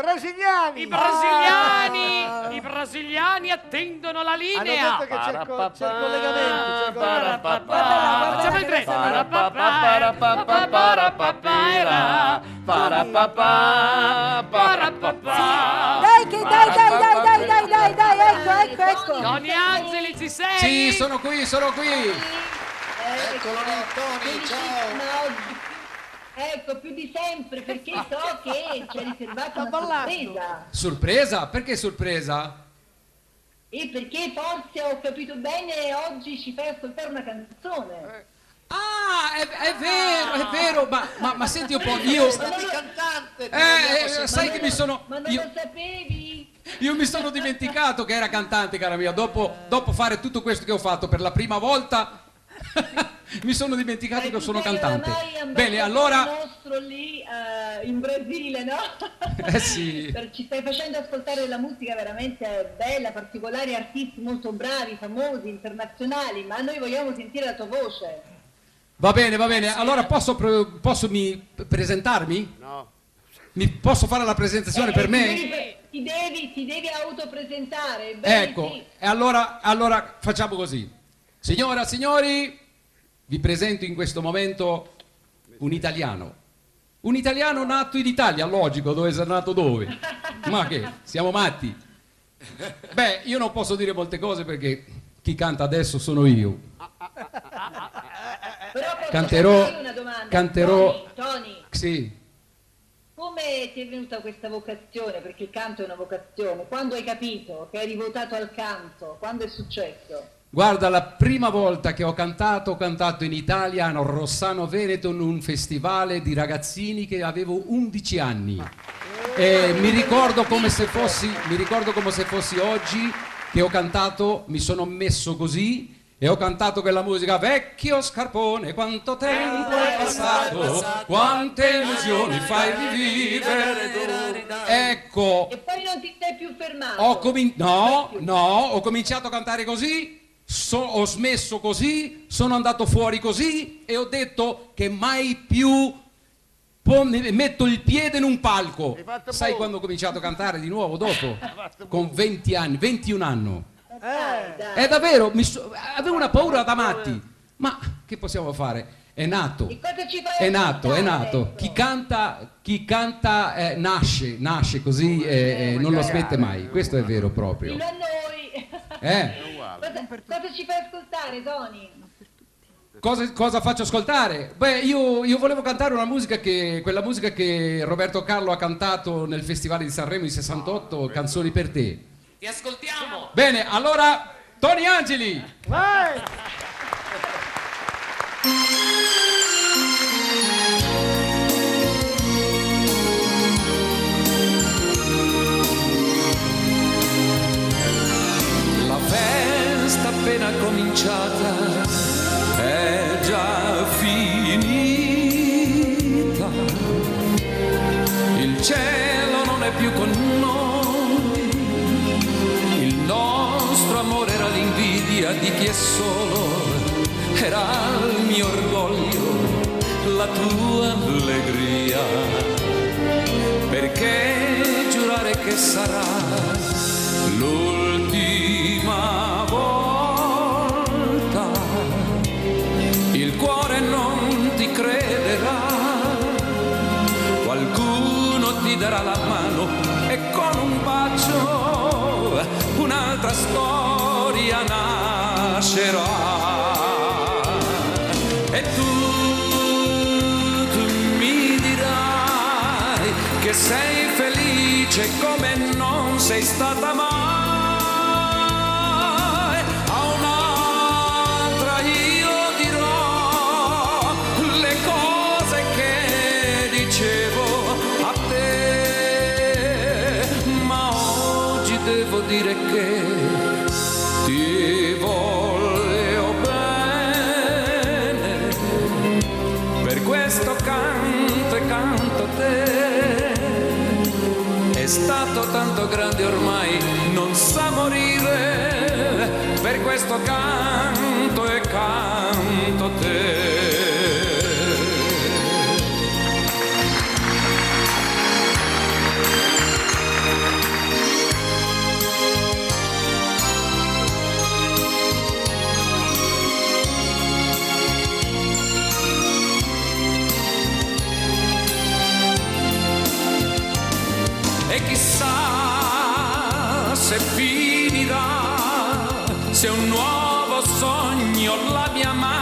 brasiliani! I brasiliani attendono la linea! Hanno detto che c'è il collegamento, Facciamo il tre! Dai, ecco. Tony Angeli, ci sei? Sì, sono qui. Eccolo lì, Tony, ciao! Ecco, più di sempre, perché so che ci hai riservato una sorpresa. Sorpresa? Perché sorpresa? E perché forse ho capito bene, oggi ci fai ascoltare una canzone. Ah, è vero, ma senti un po', io... Cantante! sai che mi sono... Ma non lo sapevi? Io mi sono dimenticato che era cantante, cara mia, dopo fare tutto questo che ho fatto per la prima volta... Mi sono dimenticato che sono cantante. Bene, allora... Il nostro lì in Brasile, no? Sì. Ci stai facendo ascoltare la musica veramente bella, particolari artisti molto bravi, famosi, internazionali, ma noi vogliamo sentire la tua voce. Va bene. Allora posso presentarmi? No. Posso fare la presentazione per me? Ti devi autopresentare. Ecco, Sì. e allora facciamo così. Signora, signori, vi presento in questo momento un italiano nato in Italia, logico, dove sei nato dove? Ma che, siamo matti? Beh, io non posso dire molte cose perché chi canta adesso sono io. Però posso farti una domanda? Canterò, Tony, sì. come ti è venuta questa vocazione? Perché il canto è una vocazione. Quando hai capito che eri votato al canto? Quando è successo? Guarda, la prima volta che ho cantato in Italia a Rossano Veneto in un festival di ragazzini che avevo 11 anni. E mi ricordo come se fossi oggi che ho cantato, mi sono messo così e ho cantato quella musica: vecchio scarpone, quanto tempo è passato, quante illusioni fai rivivere. Ecco. E poi non ti sei più fermato? Ho cominciato a cantare così. Ho smesso così, sono andato fuori così e ho detto che mai più metto il piede in un palco. Sai quando ho cominciato a cantare di nuovo dopo? Con 20 anni, 21 anni. È davvero, avevo una paura da matti. Ma che possiamo fare? È nato. E cosa ci fai È nato. ecco? Chi canta nasce così e non lo smette mai. Questo è vero proprio. Fino a noi. Cosa ci fai ascoltare, Tony? Cosa faccio ascoltare? Beh, io volevo cantare quella musica che Roberto Carlo ha cantato nel Festival di Sanremo in 68, Canzoni per te. Ti ascoltiamo! Bene, allora, Tony Angeli! Vai! La festa appena cominciata è già finita, il cielo non è più con noi, il nostro amore era l'invidia di chi è solo, era il mio orgoglio, la tua allegria, perché giurare che sarà l'ultima volta, il cuore non ti crederà, qualcuno ti darà la mano e con un bacio un'altra storia nascerà. E tu mi dirai che sei felice come non sei stata mai. A un'altra io dirò le cose che dicevo a te, ma oggi devo dire che ti voglio bene, per questo canto e canto a te. È stato tanto grande ormai, non sa morire, per questo canto e canto a te. se finirà, se un nuovo sogno la mia mano